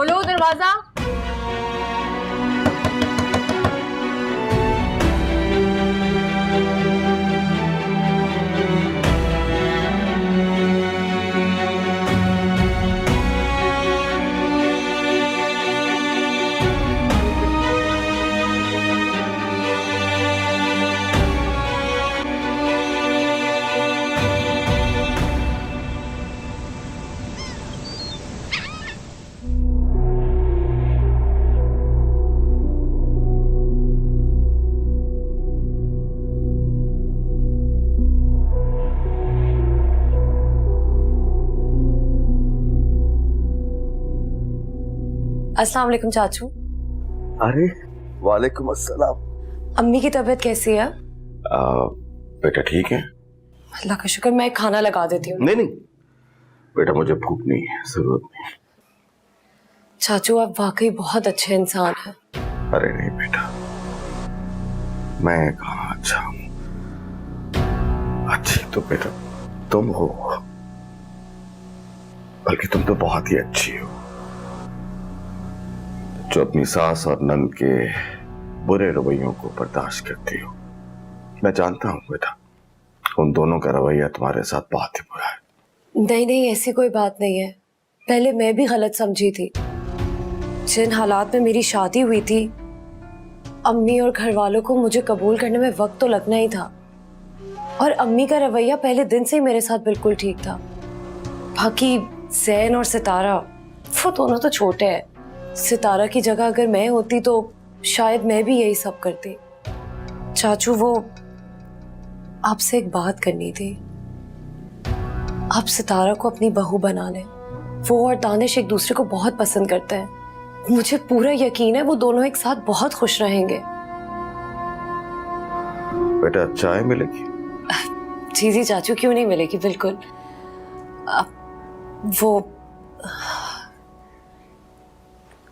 खोलो दरवाजा। अस्सलाम वालेकुम चाचू। अरे वालेकुम अस्सलाम। अम्मी की तबीयत कैसी है? बेटा ठीक है। अल्लाह का शुक्र। मैं खाना लगा देती हूँ। नहीं नहीं बेटा, मुझे भूख नहीं है, जरूरत नहीं। चाचू आप वाकई बहुत अच्छे इंसान हैं। अरे नहीं बेटा, मैं कहाँ अच्छा हूँ। अच्छी तो बेटा तुम हो, बल्कि तुम तो बहुत ही अच्छी हो, जो अपनी सास और नंद के बुरे रवैयों को बर्दाश्त करती हो। मैं जानता हूं बेटा, उन दोनों का रवैया तुम्हारे साथ बहुत ही बुरा है। नहीं नहीं, ऐसी कोई बात नहीं है। पहले मैं भी गलत समझी थी। जिन हालात में मेरी शादी हुई थी, अम्मी और घर वालों को मुझे कबूल करने में वक्त तो लगना ही था। और अम्मी का रवैया पहले दिन से ही मेरे साथ बिल्कुल ठीक था। बाकी ज़ैन और सितारा, वो दोनों तो छोटे हैं। सितारा की जगह अगर मैं होती तो शायद मैं भी यही सब करती। चाचू वो आपसे एक बात करनी थी। आप सितारा को अपनी बहू बना लें। वो और दानिश एक दूसरे को बहुत पसंद करते हैं। मुझे पूरा यकीन है वो दोनों एक साथ बहुत खुश रहेंगे। बेटा चाय मिलेगी? जी जी चाचू, क्यों नहीं मिलेगी, बिल्कुल। वो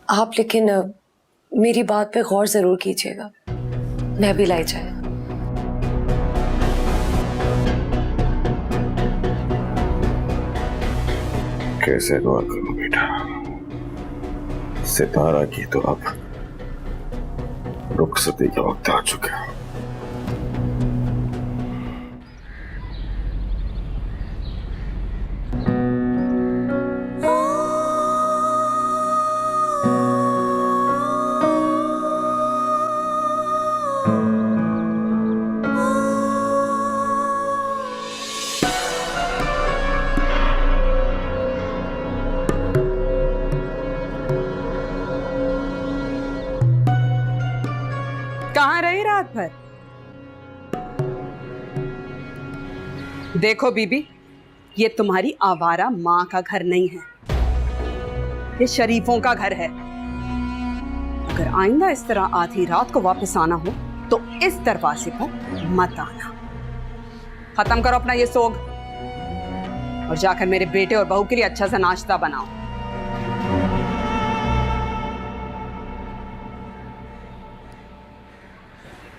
आप लेकिन मेरी बात पे गौर जरूर कीजिएगा। मैं भी लाई जाए। कैसे दुआ करूं बेटा, सितारा की तो अब रुखसती का वक्त आ चुका है। कहाँ रही रात भर? देखो बीबी, ये तुम्हारी आवारा माँ का घर नहीं है, ये शरीफों का घर है। अगर आइंदा इस तरह आधी रात को वापस आना हो तो इस दरवाजे पर मत आना। खत्म करो अपना ये सोग और जाकर मेरे बेटे और बहू के लिए अच्छा सा नाश्ता बनाओ।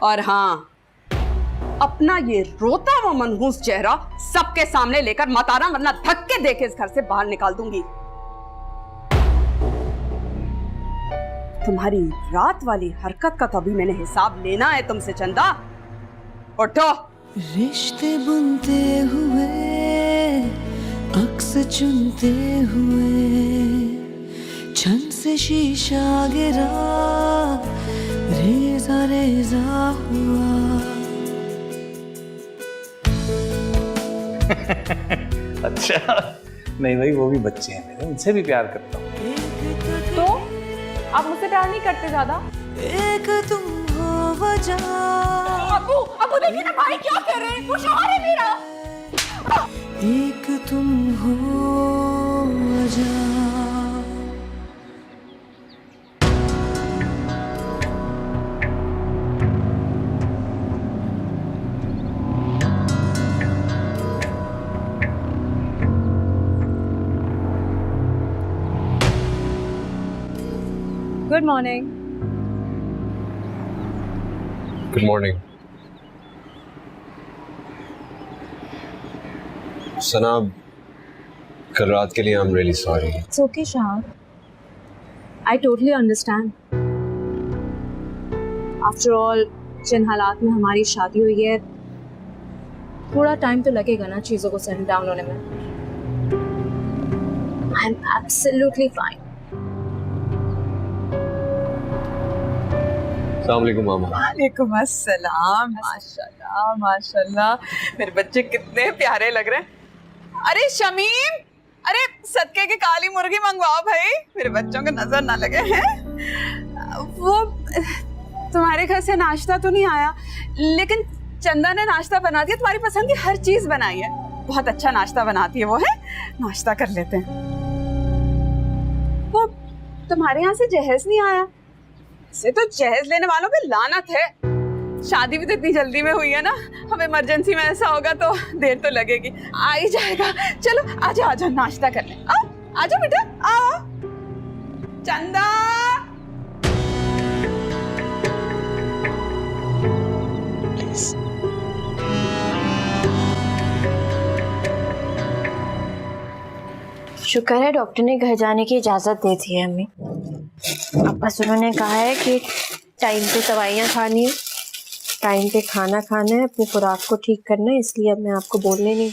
और हाँ, अपना ये रोता हुआ मनहूस चेहरा सबके सामने लेकर मत आना, वरना धक्के देके इस घर से बाहर निकाल दूंगी। तुम्हारी रात वाली हरकत का तो अभी मैंने हिसाब लेना है तुमसे चंदा। उठो। रिश्ते बुनते हुए, अक्स चुनते हुए, छन से शीशा गिरा, रेजा रेजा हुआ। अच्छा, नहीं भाई, वो भी बच्चे हैं मेरे, उनसे भी प्यार करता हूँ। तो आप मुझसे प्यार नहीं करते ज्यादा? एक तुम हो वजह। अबू अबू देखिए ना भाई क्या कर रहे हैं, वो शौहर है मेरा। एक तुम हो वजह। Good morning. Good morning. Sana, कल रात के लिए I am really sorry. It's okay Shah. I totally understand. After all, जिन हालात में हमारी शादी हुई है, थोड़ा टाइम तो लगेगा ना चीज़ों को सेटल डाउन होने में. I'm absolutely fine. अस्सलाम वालेकुम मामा। वालेकुम अस्सलाम। माशाल्लाह माशाल्लाह, मेरे बच्चे कितने प्यारे लग रहे हैं। अरे शमीम, अरे सदके की काली मुर्गी मंगवाओ भाई, मेरे बच्चों के नजर ना लगे हैं। वो तुम्हारे घर से नाश्ता तो नहीं आया, लेकिन चंदा ने नाश्ता बना दिया, तुम्हारी पसंद की हर चीज बनाई है। बहुत अच्छा नाश्ता बनाती है वो, है नाश्ता कर लेते हैं। वो तुम्हारे यहाँ से जहेज नहीं आया? से तो जहेज लेने वालों पे लानत है। शादी भी तो इतनी जल्दी में हुई है ना, अब इमरजेंसी में ऐसा होगा तो देर तो लगेगी, आ ही जाएगा। चलो आजा आजा नाश्ता कर ले। आजा बेटा, आओ। चंदा, शुक्र है डॉक्टर ने घर जाने की इजाज़त दे दी है हमें। अब बस उन्होंने कहा है कि टाइम पे दवाइयाँ खानी है, टाइम पे खाना खाना है, अपनी खुराक को ठीक करना है, इसलिए अब मैं आपको बोलने नहीं।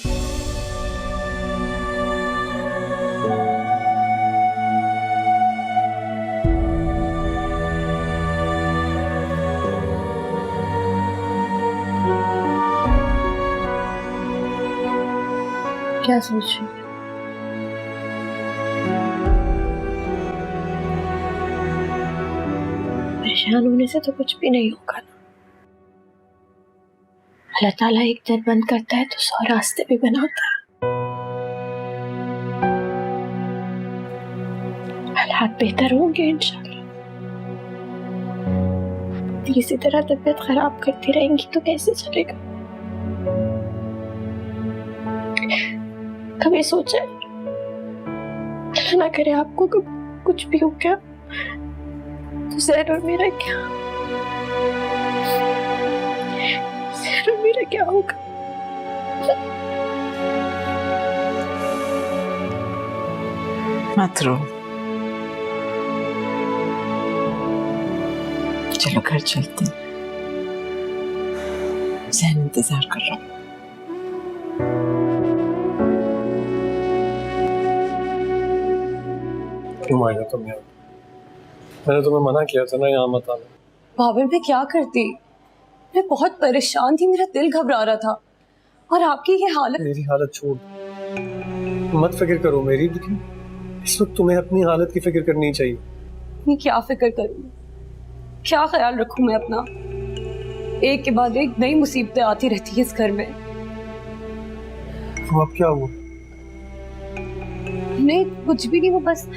क्या सोच रही हो? परेशान होने से तो कुछ भी नहीं होगा ना। अल्लाह ताला एक दर बंद करता है तो 100 रास्ते भी बनाता है। हालात बेहतर होंगे इंशाल्लाह। इसी तरह तबीयत खराब करती रहेंगी तो कैसे चलेगा? कभी सोचा ना करे आपको कुछ भी हो गया तो ज़हर और मेरा क्या, ज़हर और मेरा क्या होगा? मत रो, चलो घर चलते हैं। ज़हन इंतजार कर रहा हूँ। क्यों आया तुम यहाँ? मैंने तुम्हें मना किया था ना यहाँ मत आना। बाबर मैं क्या करती, मैं बहुत परेशान थी, मेरा दिल घबरा रहा था, और आपकी ये हालत। मेरी हालत छोड़, मत फिक्र करो मेरी, लेकिन इस वक्त तुम्हें अपनी हालत की फिक्र करनी चाहिए। मैं क्या फिक्र करूँ, क्या ख्याल रखूं मैं अपना? एक के बाद एक नई मुसीबतें आती रहती है इस घर में। तो अब क्या हुआ? नहीं कुछ भी नहीं, वो बस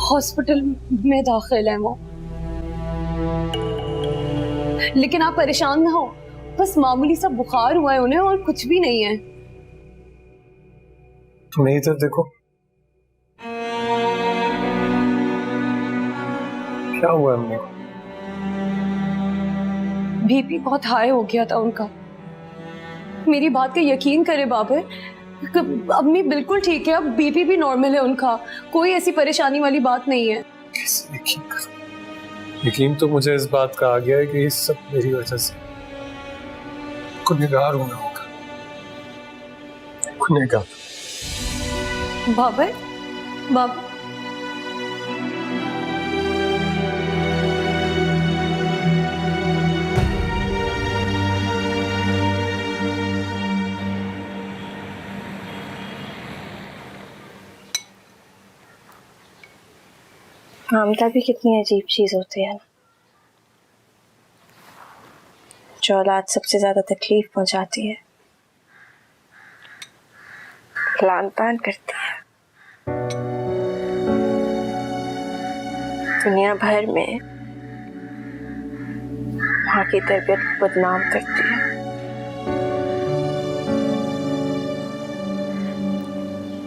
हॉस्पिटल में दाखिल है वो। लेकिन आप परेशान ना हो, बस मामूली सा बुखार हुआ है उन्हें और कुछ भी नहीं है। तुम्हें इधर देखो, क्या हुआ है अम्मी को? बीपी बहुत हाई हो गया था उनका। मेरी बात का यकीन करे बाबर, अम्मी बिल्कुल ठीक है, अब बीपी भी नॉर्मल है उनका, कोई ऐसी परेशानी वाली बात नहीं है। कैसे यकीन करूं? यकीन तो मुझे इस बात का आ गया है कि ये सब मेरी वजह से गुनहगार होना होगा। गुनहगार बाबर, बाबर ममता भी कितनी अजीब चीज होती है ना, जो औलाद सबसे ज्यादा तकलीफ पहुंचाती है, लान तान करती है, दुनिया भर में माँ की तरबियत को बदनाम करती है।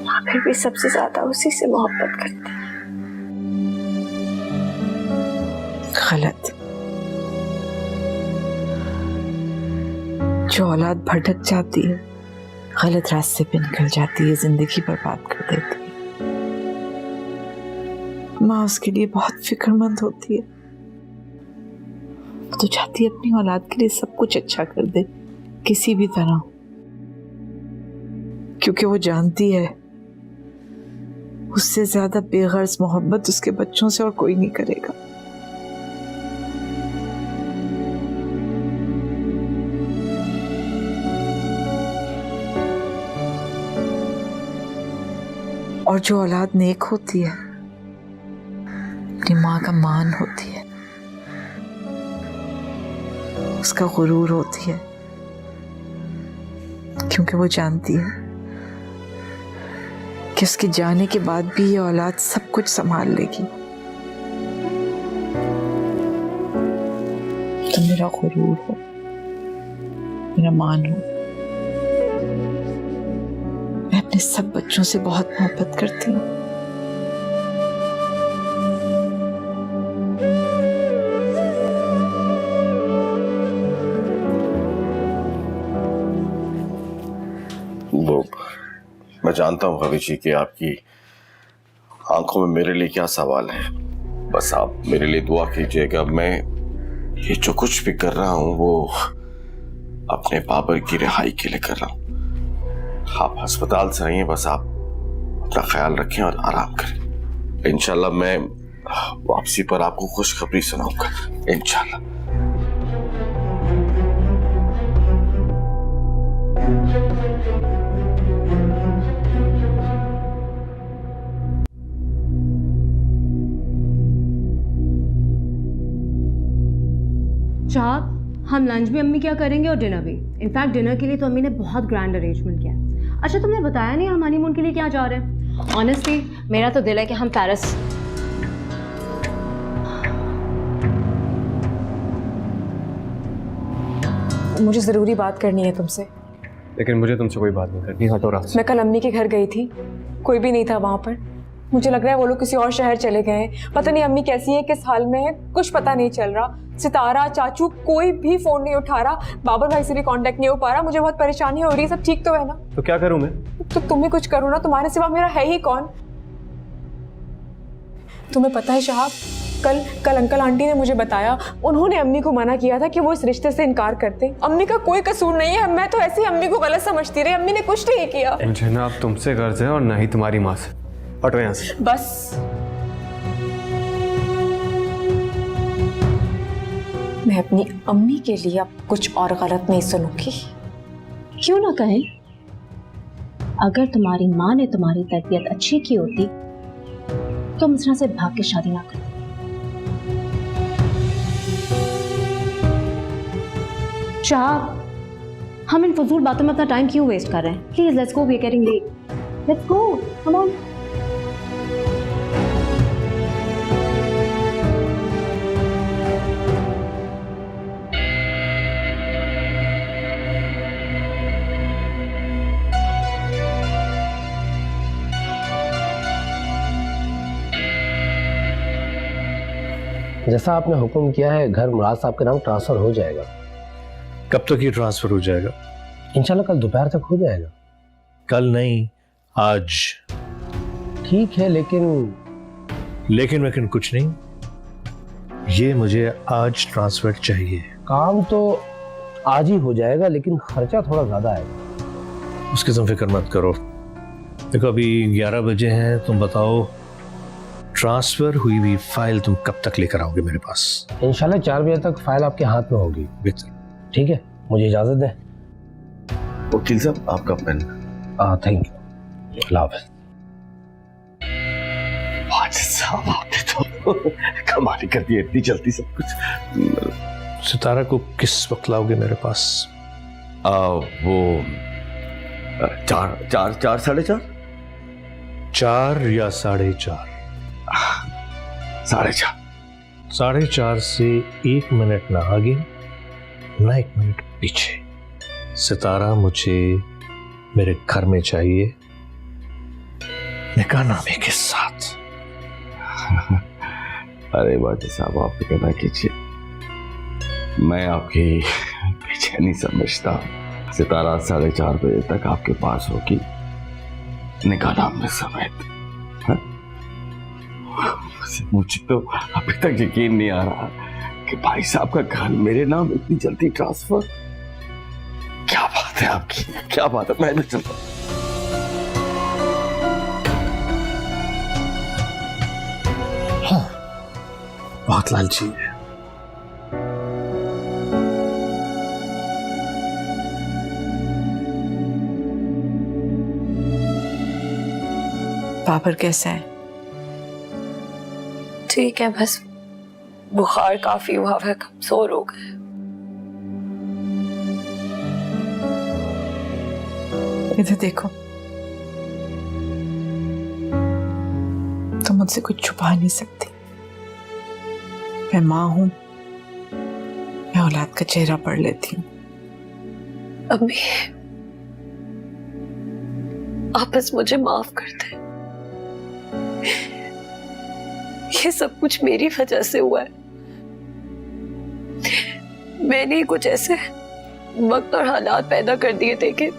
माँ फिर भी सबसे ज्यादा उसी से मोहब्बत करती है। गलत। जो औलाद भटक जाती है, गलत रास्ते पे निकल जाती है, जिंदगी बर्बाद कर देती है। माँ उसके लिए बहुत फिक्रमंद होती है। वो तो चाहती है अपनी औलाद के लिए सब कुछ अच्छा कर दे किसी भी तरह, क्योंकि वो जानती है उससे ज्यादा बेगर्ज मोहब्बत उसके बच्चों से और कोई नहीं करेगा। और जो औलाद नेक होती है अपनी माँ का मान होती है, उसका गुरूर होती है, क्योंकि वो जानती है कि उसके जाने के बाद भी ये औलाद सब कुछ संभाल लेगी। तो मेरा गुरूर हो, मेरा मान हो। मैं अपने सब बच्चों से बहुत मोहब्बत करती हूँ। वो मैं जानता हूँ भाभी जी कि आपकी आंखों में मेरे लिए क्या सवाल है। बस आप मेरे लिए दुआ कीजिएगा। मैं ये जो कुछ भी कर रहा हूँ वो अपने बाबर की रिहाई के लिए कर रहा हूँ। आप अस्पताल से रहिए, बस आप अपना ख्याल रखें और आराम करें। इंशाल्लाह मैं वापसी पर आपको खुशखबरी सुनाऊंगा इंशाल्लाह। चाँद, हम लंच भी अम्मी क्या करेंगे और डिनर भी। इनफैक्ट डिनर के लिए तो अम्मी ने बहुत ग्रैंड अरेंजमेंट किया है। अच्छा, तुमने बताया नहीं हम हनीमून के लिए क्या जा रहे हैं। ऑनेस्टली मेरा तो दिल है कि हम पेरिस। मुझे ज़रूरी बात करनी है तुमसे। लेकिन मुझे तुमसे कोई बात नहीं करनी, हटो रास्ते। मैं कल अम्मी के घर गई थी, कोई भी नहीं था वहाँ पर। मुझे लग रहा है वो लोग किसी और शहर चले गए हैं। पता नहीं अम्मी कैसी है, किस हाल में है, कुछ पता नहीं चल रहा। सितारा, चाचू कोई भी फोन नहीं उठा रहा, बाबर भाई से भी कांटेक्ट नहीं हो पा रहा। मुझे बहुत परेशानी हो रही है। सब ठीक तो है ना? तो क्या करूं मैं? तो तुम ही कुछ करो ना, तुम्हारे सिवा मेरा है ही कौन। तुम्हें पता है शहाब, कल अंकल आंटी ने मुझे बताया, उन्होंने अम्मी को मना किया था कि वो इस रिश्ते से इनकार करते। अम्मी का कोई कसूर नहीं है, मैं तो ऐसे ही अम्मी को गलत समझती रही। अम्मी ने कुछ नहीं किया। ना आप तुमसे गर्ज है और ना ही तुम्हारी माँ से। हटो यहाँ से बस। मैं अपनी अम्मी के लिए अब कुछ और गलत नहीं सुनूंगी। क्यों ना कहें, अगर तुम्हारी माँ ने तुम्हारी तरबियत अच्छी की होती तो मिश्रा से भाग के शादी ना करती। शाह, हम इन फजूल बातों में अपना टाइम क्यों वेस्ट कर रहे हैं? Please let's go, we are getting late. Let's go, come on. जैसा आपने हुक्म किया है, घर मुराद साहब के नाम ट्रांसफर हो जाएगा। कब तक ये ट्रांसफर हो जाएगा? इंशाल्लाह कल दोपहर तक हो जाएगा। कल नहीं, आज। ठीक है, लेकिन कुछ नहीं, ये मुझे आज ट्रांसफर चाहिए। काम तो आज ही हो जाएगा, लेकिन खर्चा थोड़ा ज्यादा आएगा। उसकी तुम फिक्र मत करो। देखो अभी 11 बजे हैं, तुम बताओ ट्रांसफर हुई हुई फाइल तुम कब तक लेकर आओगे मेरे पास? इंशाल्लाह 4 बजे तक फाइल आपके हाथ में होगी। बेहतर। ठीक है, मुझे इजाजत दें। वकील साहब, आपका पेन। Thank you. अल्लाह हाफ़िज़। साहब आपने तो कमाल कर दी, इतनी जल्दी सब कुछ। सितारा को किस वक्त लाओगे मेरे पास? वो 4 साढ़े 4 4 या 4:30? 4:30। 4:30 से 1 मिनट ना आगे ना 1 मिनट पीछे। सितारा मुझे मेरे घर में चाहिए, निकाहनामे के साथ। अरे बाजी साहब, आप फिक्र ना कीजिए, मैं आपकी बेचैनी समझता। सितारा 4:30 बजे तक आपके पास होगी, निकाहनामे समेत। मुझे तो अभी तक यकीन नहीं आ रहा कि भाई साहब का घर मेरे नाम इतनी जल्दी ट्रांसफर। क्या बात है आपकी, क्या बात है। मैं तो चलता हूं। हाँ, बहुत लालची है। बाबर कैसा है? ठीक है, बस बुखार काफी हुआ है, कमजोर हो गए। इधर देखो, तुम मुझसे कुछ छुपा नहीं सकती। मैं माँ हूं, मैं औलाद का चेहरा पढ़ लेती हूँ। अम्मी, आप बस मुझे माफ कर दें। ये सब कुछ मेरी वजह से हुआ है। मैंने कुछ ऐसे वक्त और हालात पैदा कर दिए थे कि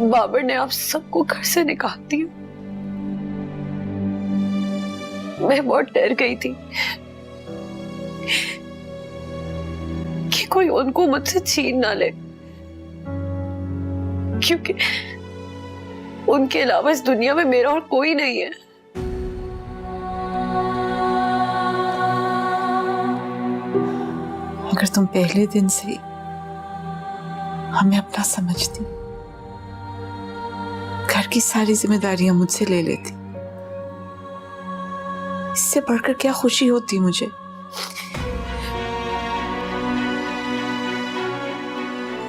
बाबर ने आप सबको घर से निकाल दिया। मैं बहुत डर गई थी कि कोई उनको मुझसे छीन ना ले, क्योंकि उनके अलावा इस दुनिया में मेरा और कोई नहीं है। अगर तुम पहले दिन से हमें अपना समझती, घर की सारी जिम्मेदारियां मुझसे ले लेती, इससे बढ़कर क्या खुशी होती मुझे।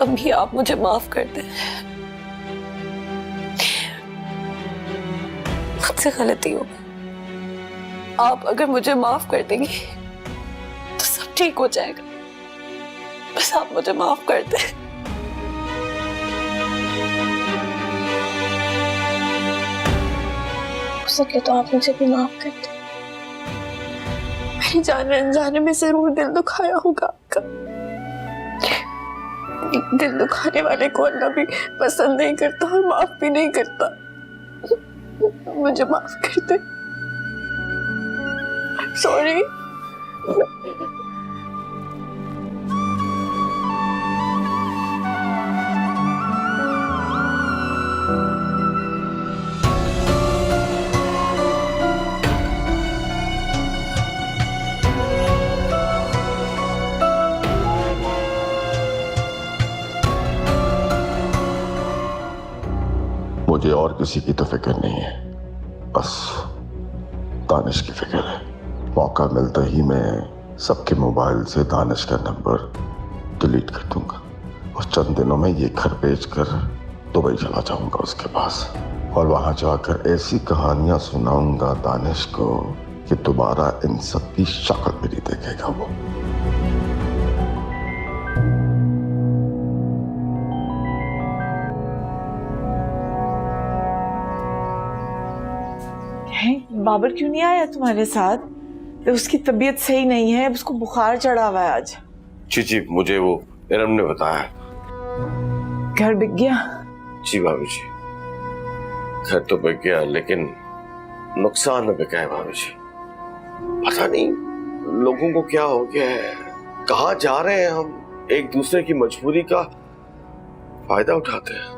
अभी आप मुझे माफ कर दें। मुझसे गलती हो गई। आप अगर मुझे माफ कर देंगी तो सब ठीक हो जाएगा। बस आप मुझे माफ कर दें। हो सके तो आप मुझे भी माफ कर दें। मेरी जाने अनजाने में जरूर दिल दुखाया होगा आपका। दिल दुखाने वाले को अल्लाह भी पसंद नहीं करता और माफ भी नहीं करता। मुझे माफ कर दे। सॉरी। मुझे और किसी की तो फिक्र नहीं है, बस दानिश की फिक्र है। मौका मिलता ही मैं सबके मोबाइल से दानिश का नंबर डिलीट कर दूंगा और चंद दिनों में ये घर बेचकर दुबई चला जाऊंगा उसके पास, और वहां जाकर ऐसी कहानियां सुनाऊंगा दानिश को कि दोबारा इन सब की शक्ल भी नहीं देखेगा वो। बाबर क्यों नहीं आया तुम्हारे साथ? उसकी तबीयत सही नहीं है, उसको बुखार चढ़ा हुआ है आज। जी, मुझे वो इरम ने बताया। घर बिक गया? जी भाभी जी, घर तो बिक गया, लेकिन नुकसान में बिका है भाभी जी। पता नहीं लोगों को क्या हो गया है, कहाँ जा रहे हैं हम, एक दूसरे की मजबूरी का फायदा उठाते हैं।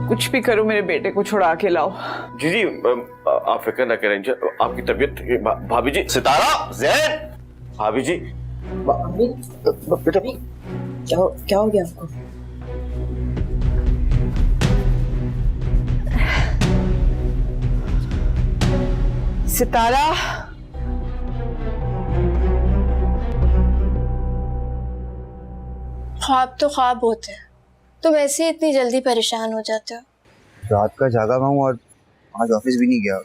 कुछ भी करो, मेरे बेटे को छुड़ा के लाओ। जी, आप फिक्र न करें, आपकी तबीयत। भाभी जी, सितारा, ज़ैन, भाभी जी, बेटा क्या हो गया आपको? सितारा, ख्वाब तो ख्वाब होते हैं, तुम ऐसे इतनी जल्दी परेशान हो जाते हो। रात का जागा हुआ हूँ और आज ऑफिस भी नहीं गया।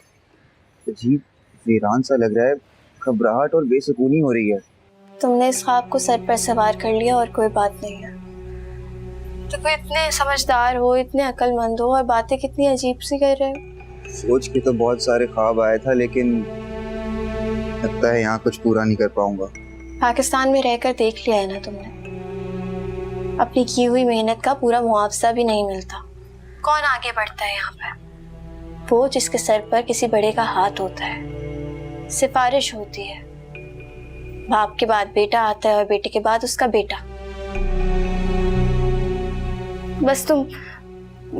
अजीब वीरान सा लग रहा है, घबराहट और बेसुकूनी हो रही है। तुमने इस ख्वाब को सर पर सवार कर लिया और कोई बात नहीं है। तो कोई इतने समझदार हो, इतने अक्लमंद हो और बातें कितनी अजीब सी कर रहे हो। सोच के तो बहुत सारे ख्वाब आया था, लेकिन लगता है यहाँ कुछ पूरा नहीं कर पाऊंगा। पाकिस्तान में रहकर देख लिया है ना तुमने, अपनी की हुई मेहनत का पूरा मुआवजा भी नहीं मिलता। कौन आगे बढ़ता है यहाँ पर? वो जिसके सर पर किसी बड़े का हाथ होता है। सिफारिश होती है। बाप के बाद बेटा आता है और बेटे के बाद उसका बेटा। बस तुम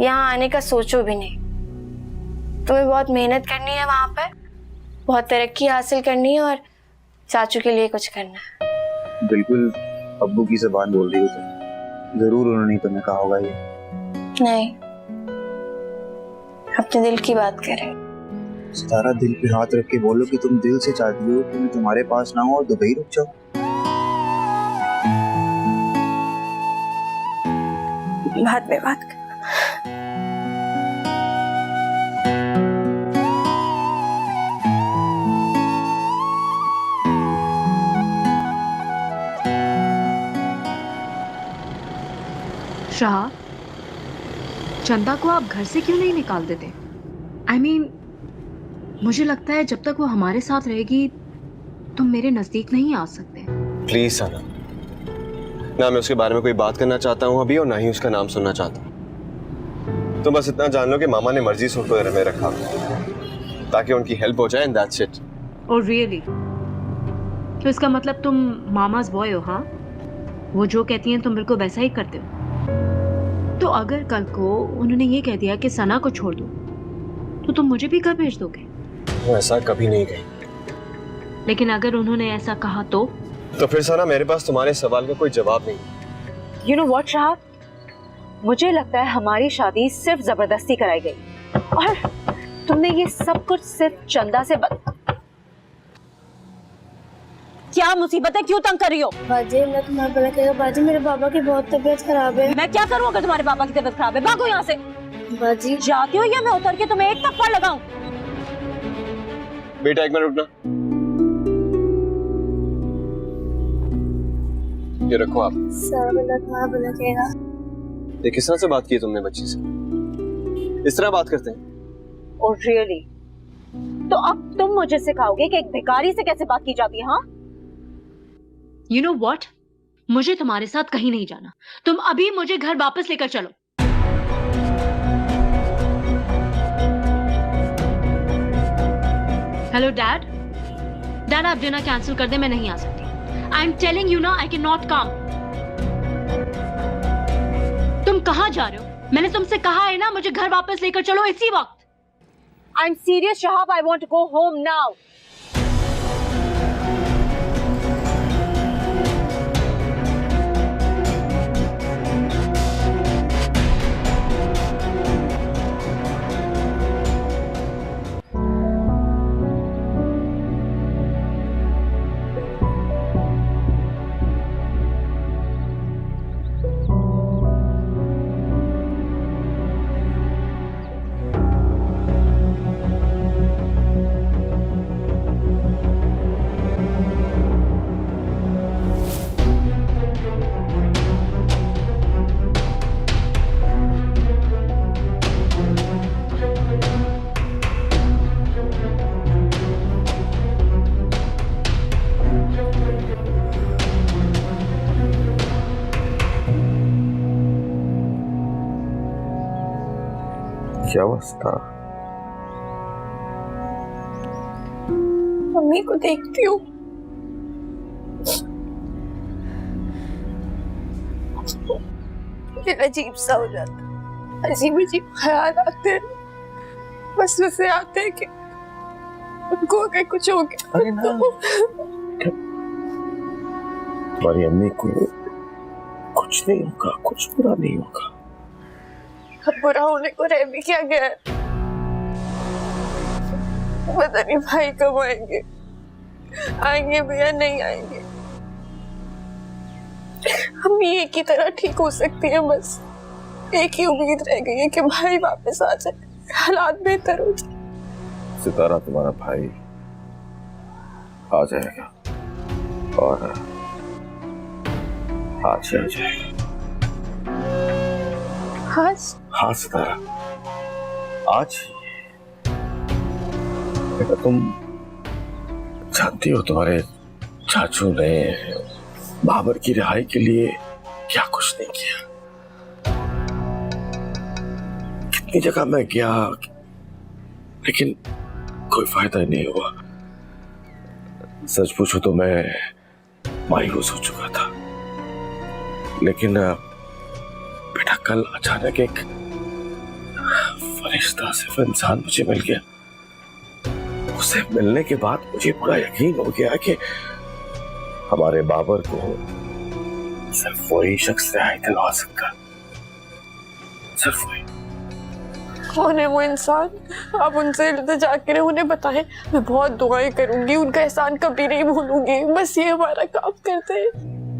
यहाँ आने का सोचो भी नहीं। तुम्हें बहुत मेहनत करनी है वहां पर, बहुत तरक्की हासिल करनी है और चाचू के लिए कुछ करना है। बिल्कुल अब्बू की ज़बान बोल रही हो तुम। जरूर उन्होंने तुम्हें कहा होगा ये। नहीं, अपने दिल की बात करें। सितारा, दिल पे हाथ रख के बोलो कि तुम दिल से चाहती हो कि मैं तुम्हारे पास ना हो और दुबई रुक जाओ। बाद में बात कर। शाह, चंदा को आप घर से क्यों नहीं निकाल देते? I mean, मुझे लगता है जब तक वो हमारे साथ रहेगी तुम मेरे नजदीक नहीं आ सकते। प्लीज सना, ना मैं उसके बारे में कोई बात करना चाहता हूँ अभी और ना ही उसका नाम सुनना चाहता हूँ। तुम बस इतना जान लो कि मामा ने मर्जी से उनको घर में रखा ताकि उनकी हेल्प हो जाए एंड दैट्स इट। और रियली? तो इसका मतलब तुम मामाज बॉय हो? हाँ, वो जो कहती हैं तुम बिल्कुल वैसा ही करते हो। तो अगर कल को उन्होंने ये कह दिया कि सना को छोड़ दो तो तुम मुझे भी घर भेज दोगे? वो ऐसा कभी नहीं कही। लेकिन अगर उन्होंने ऐसा कहा तो फिर सना मेरे पास तुम्हारे सवाल का कोई जवाब नहीं। यू नो व्हाट शाह, मुझे लगता है हमारी शादी सिर्फ जबरदस्ती कराई गई और तुमने ये सब कुछ सिर्फ चंदा से क्या मुसीबत है? क्यों तंग कर रही हो? बाजी, मैं तुम्हारा भला करेगा। बाजी, मेरे पापा की बहुत तबीयत खराब है। मैं क्या करूं अगर तुम्हारे पापा की तबीयत खराब है? भागो यहाँ से। बाजी, जाती हो या मैं उतर के तुम्हें एक थप्पड़ लगाऊं? बेटा एक मिनट रुकना, ये रखो आप। सर भला तुम्हारा भला करेगा। ये किस तरह से बात की तुमने बच्ची से? इस तरह बात करते हैं? और रियली? तो अब तुम मुझे सिखाओगे कि एक भिखारी से कैसे बात की जाती है? हाँ, यू नो व्हाट, मुझे तुम्हारे साथ कहीं नहीं जाना। तुम अभी मुझे घर वापस लेकर चलो। Hello dad. डैड, आप डिनर कैंसिल कर दे, मैं नहीं आ सकती। आई एम टेलिंग यू ना, आई कैन नॉट कम। तुम कहाँ जा रहे हो? मैंने तुमसे कहा है ना मुझे घर वापस लेकर चलो इसी वक्त। I am serious Shahab, I want to go home now. क्या अवस्था? मम्मी को देखती हूँ, फिर अजीब सा हो जाता। अजीब अजीब ख्याल आते हैं, बस वैसे आते हैं कि उनको अगर कुछ हो गया। अरे ना, तुम्हारी अम्मी को कुछ नहीं होगा, कुछ बुरा नहीं होगा। अब बुरा होने को रह भी क्या गया है? पता नहीं भाई कब आएंगे, आएंगे भी या नहीं आएंगे। हम एक ही तरह ठीक हो सकती है, बस एक ही उम्मीद रह गई है कि भाई वापस आ जाए, हालात बेहतर हो जाए। सितारा, तुम्हारा भाई आ जाएगा और आज ही आ जाएगा। हाँ सितारा, आज ही। बेटा, तुम जानती हो तुम्हारे चाचू ने बाबर की रिहाई के लिए क्या कुछ नहीं किया। कितनी जगह मैं गया लेकिन कोई फायदा ही नहीं हुआ। सच पूछो तो मैं मायूस हो चुका था, लेकिन बेटा कल अचानक एक फरिश्ता सिर्फ इंसान मुझे मिल गया। उसे मिलने के बाद मुझे पूरा यकीन हो गया कि हमारे बाबर को सिर्फ वही शख्स रिहाई दिलवा सकता, सिर्फ वही। कौन है वो इंसान? आप उनसे इल्तिजा करें, उन्हें बताएं। मैं बहुत दुआएं करूंगी, उनका एहसान कभी नहीं भूलूंगी। बस ये हमारा काम करते हैं।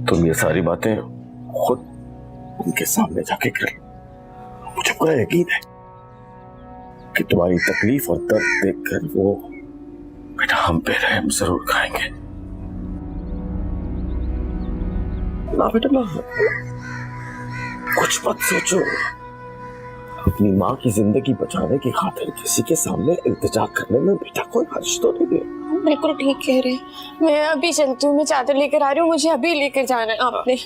तुम ये सारी बातें खुद उनके सामने जाके कर, मुझे पूरा यकीन है कि तुम्हारी तकलीफ और दर्द देखकर वो बेटा हम पे रहम जरूर खाएंगे। ना बेटा ना, कुछ मत सोचो। अपनी माँ की जिंदगी बचाने की खातिर किसी के सामने इल्तिजा करने में बेटा कोई हर्ज तो नहीं है। बिल्कुल ठीक कह रहे हैं। मैं अभी चलती हूँ, मैं चादर लेकर आ रही हूँ, मुझे अभी लेकर जाना है आपने।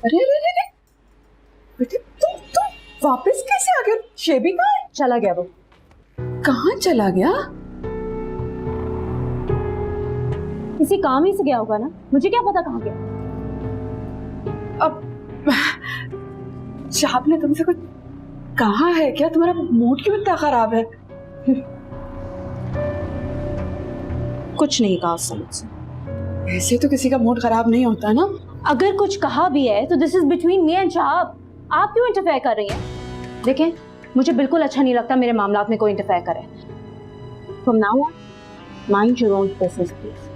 अरे अरे अरे बेटे, तुम वापस कैसे आ गए? शेबी कहाँ है? चला गया वो। कहाँ चला गया? किसी काम ही से गया होगा ना, मुझे क्या पता कहाँ गया। अब साहब ने तुमसे कुछ कहा है क्या? तुम्हारा मूड क्यों इतना खराब है? कुछ नहीं कहा समझ से। ऐसे तो किसी का मूड खराब नहीं होता ना। अगर कुछ कहा भी है तो this is between me and Shahab. आप क्यों इंटरफेयर कर रही हैं? देखें, मुझे बिल्कुल अच्छा नहीं लगता मेरे मामलात में कोई इंटरफेयर करे। From now on mind your own business please.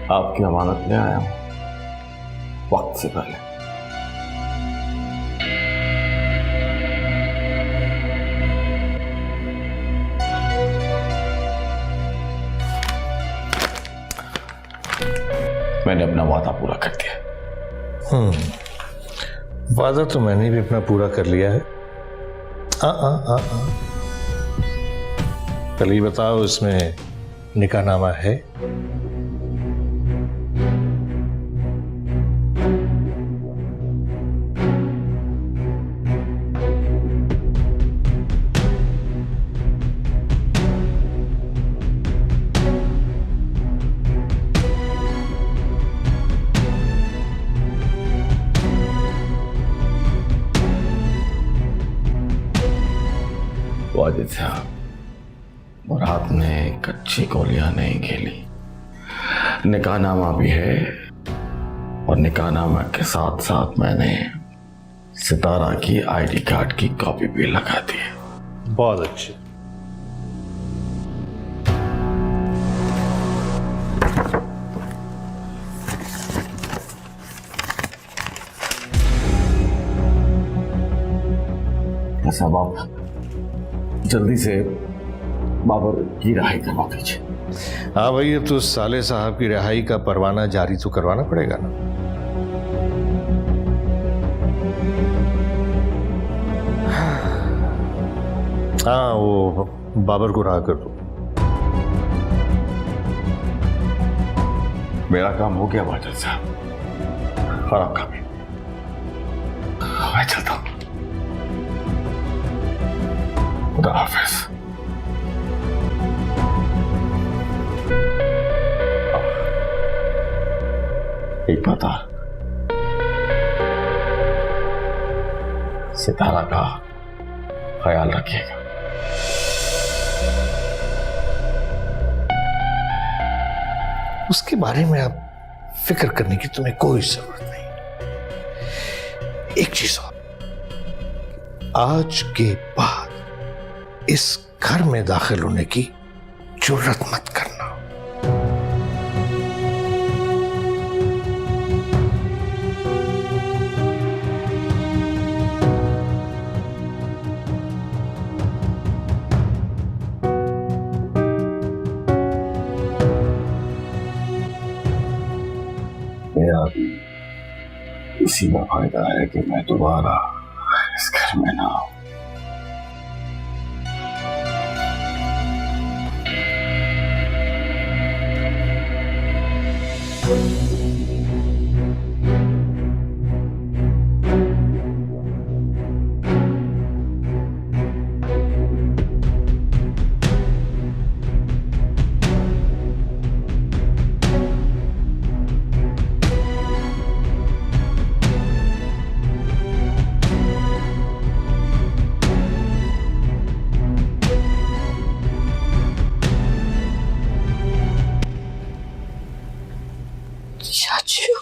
आपकी अमानत ले आया हूं वक्त से पहले। मैंने अपना वादा पूरा कर दिया। वादा तो मैंने भी अपना पूरा कर लिया है। पहले बताओ, इसमें निकाहनामा है? वाजिद साहब, मुराद ने कच्ची गोलियां नहीं खेली। निकाहनामा भी है और निकाहनामा के साथ साथ मैंने सितारा की आईडी कार्ड की कॉपी भी लगा दी है। बहुत अच्छे। साहब, आप जल्दी से बाबर की रिहाई करवा दीजिए। हाँ भाई, अब तो साले साहब की रिहाई का परवाना जारी तो करवाना पड़ेगा ना। हाँ, वो बाबर को रहा कर दो। मेरा काम हो गया वाजिद साहब, और आपका भी। मैं चलता हूं। खुदा हाफिज। एक बात और, सितारा का ख्याल रखिएगा। उसके बारे में आप फिक्र करने की तुम्हें कोई जरूरत नहीं। एक चीज और, आज के बाद इस घर में दाखिल होने की जुर्रत मत करना। मेरा भी इसी में फायदा है कि मैं दोबारा इस घर में ना आऊं। चाचू,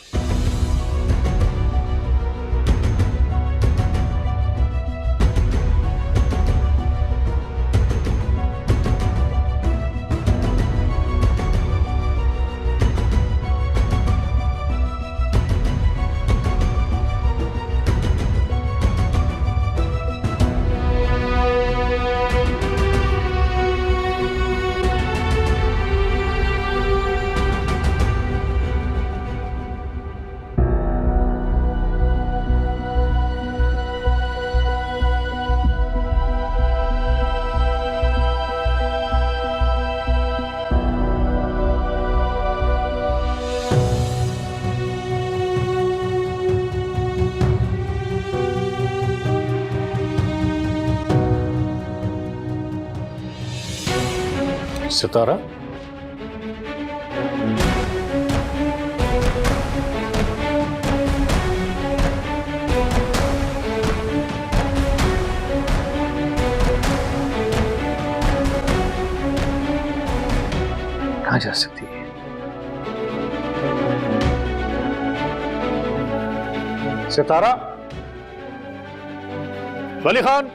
सितारा, कहाँ जा सकती है? सितारा, वली खान,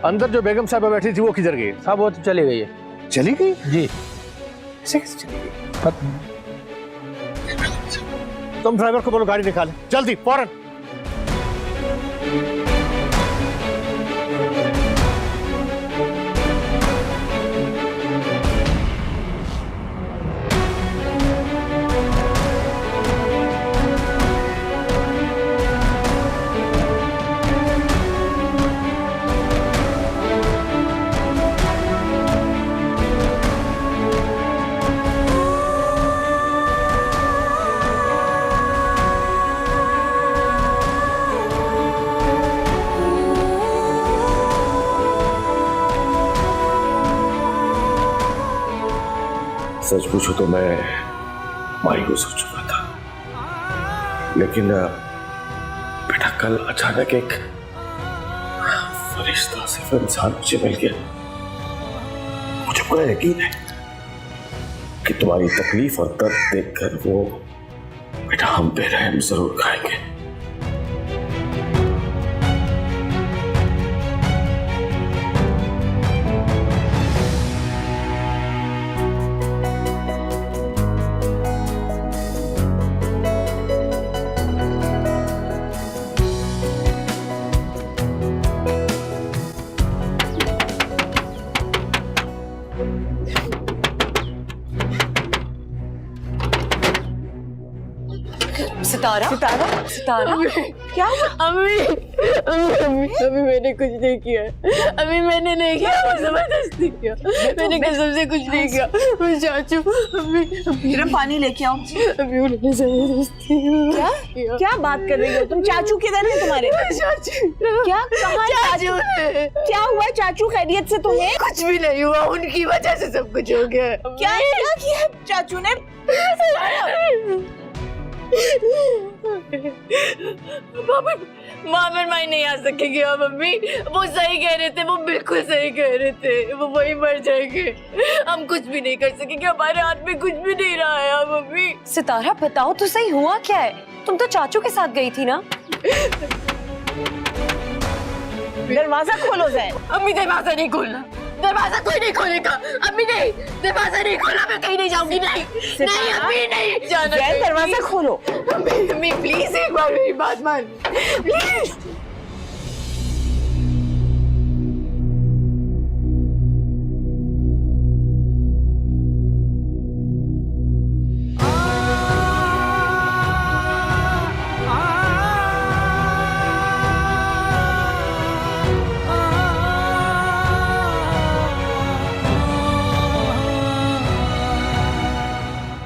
अंदर जो बेगम साहबा बैठी थी वो किधर गई? साहब वो तो चली गई है। चली गई? जी। ऐसे कैसे चली गई? तुम ड्राइवर को बोलो गाड़ी निकाले, जल्दी, फौरन। सच पूछो तो मैं मायूस हो चुका था, लेकिन बेटा कल अचानक एक फरिश्ता सिर्फ इंसान मुझे मिल गया। मुझे पूरा यकीन है कि तुम्हारी तकलीफ और दर्द देखकर वो बेटा हम पे रहम जरूर खाएंगे। सितारा, सितारा, सितारा, क्या अम्मी, अम्मी, अम्मी मैंने कुछ नहीं किया, अम्मी मैंने नहीं किया, जबरदस्ती किया, मैंने कसम से कुछ नहीं किया। चाचू, अम्मी, मेरा पानी लेके आओ। अम्मी उन्होंने जबरदस्ती क्या क्या बात कर रही हो तुम? चाचू किधर है तुम्हारे? चाचू, क्या कहाँ चाचू? क्या हुआ चाचू? खैरियत से तुम्हें? कुछ भी नहीं हुआ, उनकी वजह से सब कुछ हो गया। क्या किया चाचू ने? मामन माई नहीं आ सकेगी। और मम्मी वो सही कह रहे थे, वो बिल्कुल सही कह रहे थे, वो वही मर जाएंगे। हम कुछ भी नहीं कर सकेंगे, हमारे हाथ में कुछ भी नहीं रहा है मम्मी। सितारा बताओ तो सही हुआ क्या है? तुम तो चाचू के साथ गई थी ना? दरवाजा खोलो जैन। अम्मी दरवाजा नहीं खोलना, दरवाजा कोई नहीं खोलेगा। अम्मी नहीं, दरवाजा नहीं खोला, मैं कहीं नहीं जाऊंगी। नहीं नहीं अम्मी नहीं जाना। जैन दरवाजा खोलो। अम्मी प्लीज एक बार मेरी बात मान प्लीज।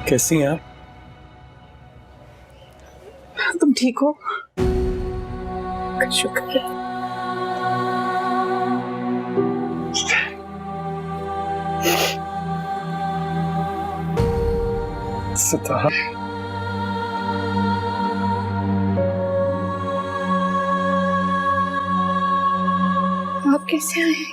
कैसी हैं आप? तुम ठीक हो? शुक्र है। सितारा, आप कैसे आए?